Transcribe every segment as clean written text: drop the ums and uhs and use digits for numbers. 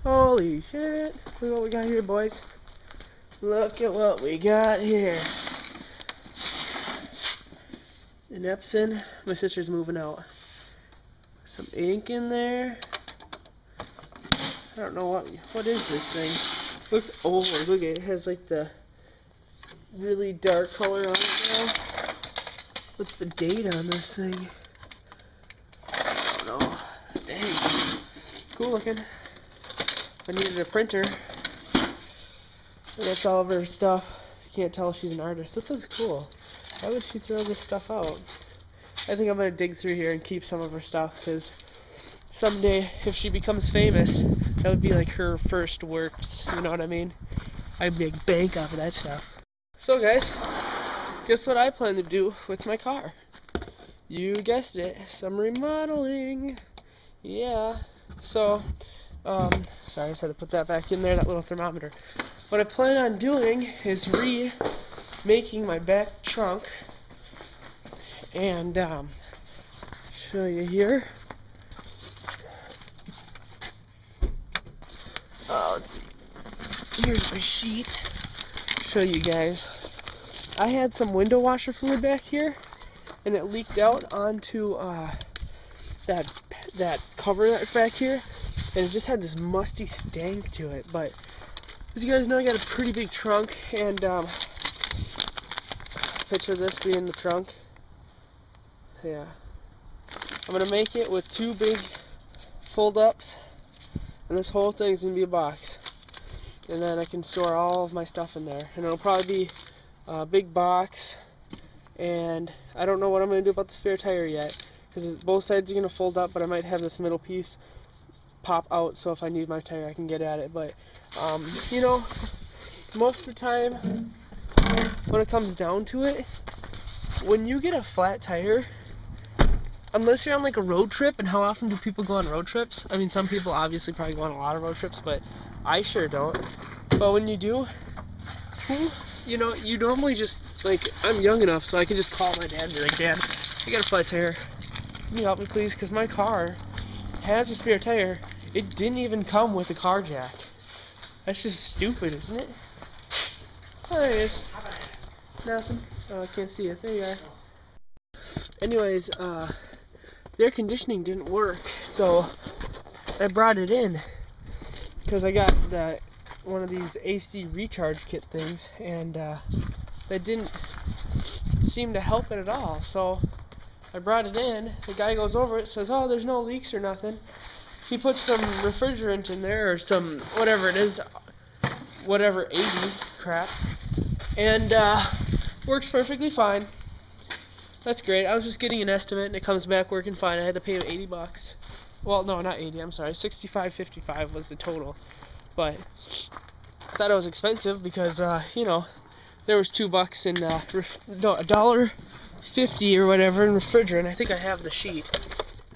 Holy shit. Look at what we got here, boys. Look at what we got here. An Epson. My sister's moving out. Some ink in there. I don't know what is this thing. Looks old. Look at it. It has like the really dark color on it now. What's the date on this thing? I don't know. Dang. Cool looking. I needed a printer. And that's all of her stuff. You can't tell if she's an artist. This looks cool. Why would she throw this stuff out? I think I'm going to dig through here and keep some of her stuff, because someday, if she becomes famous, that would be like her first works, you know what I mean? I'd make bank off of that stuff. So guys, guess what I plan to do with my car? You guessed it, some remodeling. Yeah, so, sorry, I just had to put that back in there, that little thermometer. What I plan on doing is remaking my back trunk, and show you here. Let's see. Here's my sheet. Show you guys. I had some window washer fluid back here, and it leaked out onto that cover that's back here, and it just had this musty stank to it. But as you guys know, I got a pretty big trunk, and picture this being the trunk. Yeah. I'm gonna make it with 2 big fold-ups, and this whole thing's gonna be a box. And then I can store all of my stuff in there. And it'll probably be a big box, and I don't know what I'm gonna do about the spare tire yet, because both sides are gonna fold up, but I might have this middle piece pop out, so if I need my tire I can get at it. But you know, most of the time when it comes down to it, when you get a flat tire, unless you're on like a road trip, and how often do people go on road trips? I mean, some people obviously probably go on a lot of road trips, but I sure don't. But when you do, you know, you normally just, like, I'm young enough so I can just call my dad and be like, Dad, I got a flat tire. Can you help me please? Because my car has a spare tire. It didn't even come with a car jack. That's just stupid, isn't it? Oh, there it is. Nothing. Oh, I can't see it. There you are. Anyways, the air conditioning didn't work, so I brought it in because I got one of these AC recharge kit things, and that didn't seem to help it at all. So I brought it in. The guy goes over it, says, "Oh, there's no leaks or nothing." He puts some refrigerant in there, or some whatever it is, whatever 80 crap, and works perfectly fine. That's great. I was just getting an estimate, and it comes back working fine. I had to pay him 80 bucks. Well, no, not 80. I'm sorry. 65.55 was the total. But I thought it was expensive because, you know, there was $2 in no, $1.50 or whatever in refrigerant. I think I have the sheet.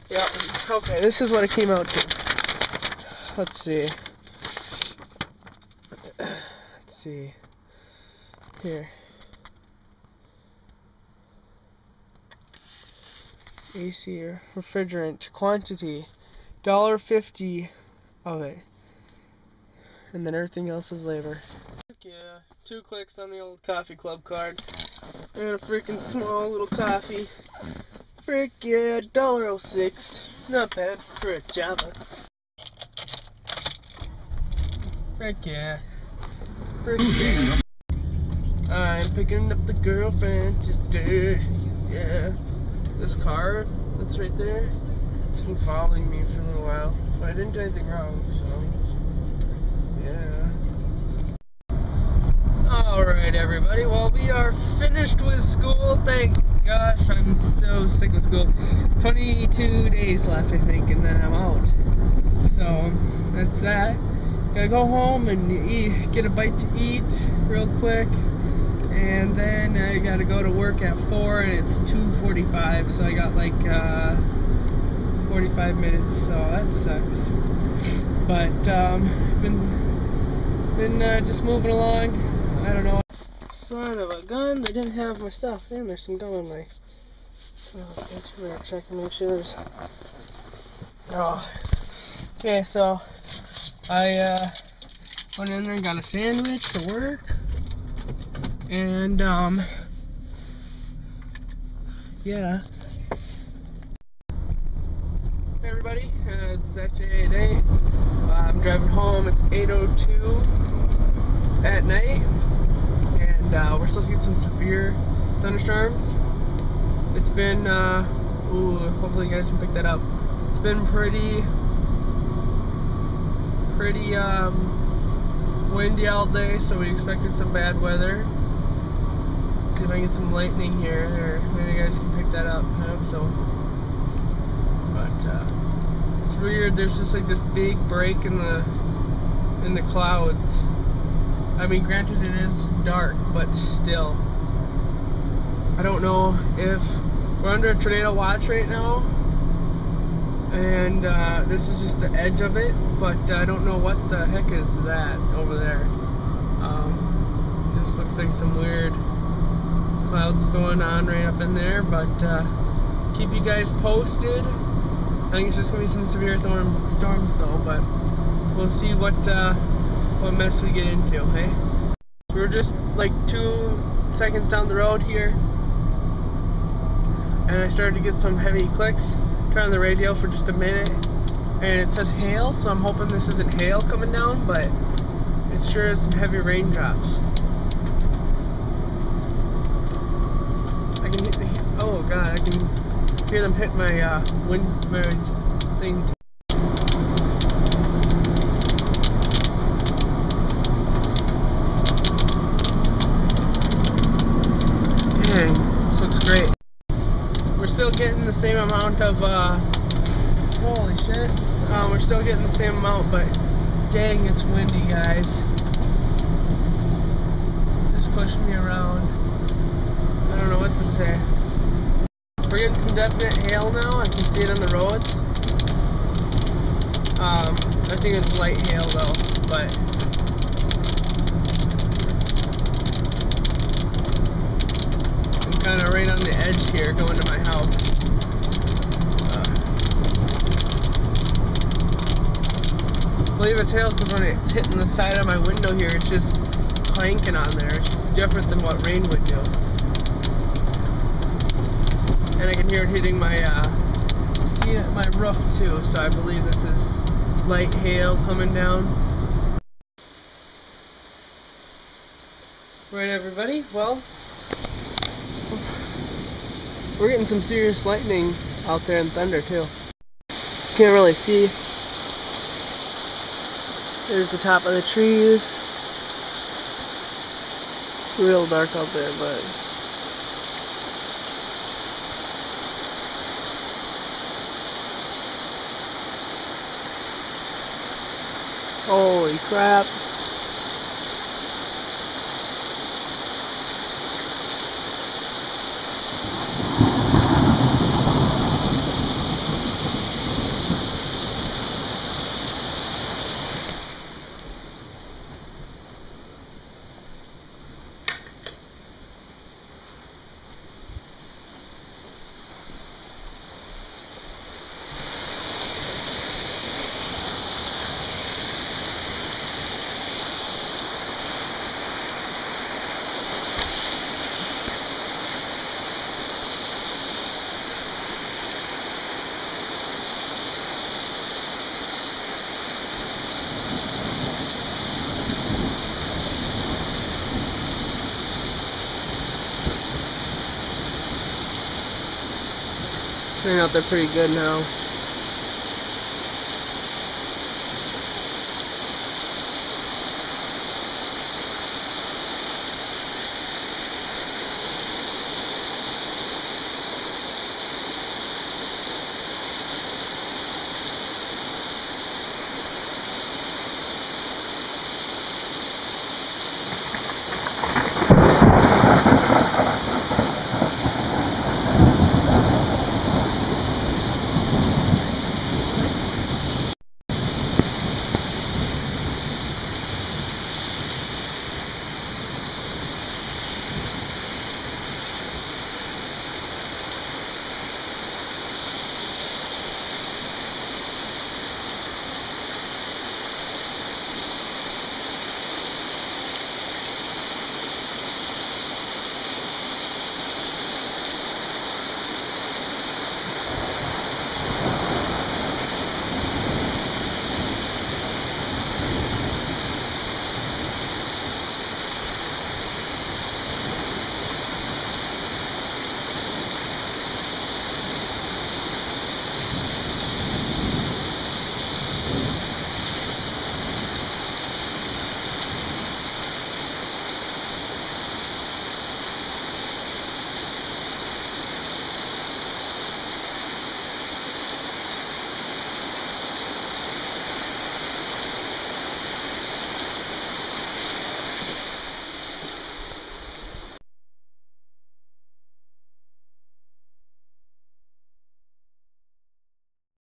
Yeah. Okay. This is what it came out to. Let's see. Let's see. Here. AC or refrigerant quantity, $1.50 of it, and then everything else is labor. Yeah, 2 clicks on the old coffee club card, and a freaking small little coffee. Frick yeah, $1.06. Not bad for a Java. Frick yeah. Frick yeah. I'm picking up the girlfriend today. Yeah. This car that's right there, it's been following me for a little while, but I didn't do anything wrong, so yeah. Alright everybody, well, we are finished with school, thank gosh. I'm so sick of school. 22 days left, I think, and then I'm out. So that's that. Gotta go home and get a bite to eat real quick. And then I gotta go to work at 4, and it's 2:45, so I got like 45 minutes, so that sucks. But been just moving along. I don't know. Son of a gun! They didn't have my stuff. Damn, there's some gum in my. Oh, better check and make sure there's. Oh. Okay, so I went in there and got a sandwich for work, and yeah. Hey everybody, it's actually 8:08. I'm driving home. It's 8:02 at night, and we're supposed to get some severe thunderstorms. It's been, hopefully you guys can pick that up. It's been pretty windy all day, so we expected some bad weather. Let's see if I can get some lightning here, or maybe you guys can pick that up. I hope so. But it's weird. There's just like this big break in the clouds. I mean, granted it is dark, but still. I don't know if we're under a tornado watch right now, and this is just the edge of it, but I don't know what the heck is that over there. Just looks like some weird clouds going on right up in there, but keep you guys posted. I think it's just gonna be some severe storms though, but we'll see what mess we get into. Hey, we're just like 2 seconds down the road here, and I started to get some heavy clicks. Turn on the radio for just a minute, and it says hail, so I'm hoping this isn't hail coming down, but it sure is some heavy raindrops. I can hit oh god, I can hear them hit my thing. Dang, this looks great. We're still getting the same amount of, holy shit, we're still getting the same amount, but dang, it's windy, guys. Just pushed me around. I don't know what to say. We're getting some definite hail now. I can see it on the roads. I think it's light hail though, but I'm kind of right on the edge here going to my house. I believe it's hail because when it's hitting the side of my window here, it's just clanking on there. It's just different than what rain would do. And I can hear it hitting my my roof too, so I believe this is light hail coming down. Right, everybody, well, we're getting some serious lightning out there and thunder too. Can't really see. There's the top of the trees. It's real dark out there, but holy crap. Turning out they're pretty good now.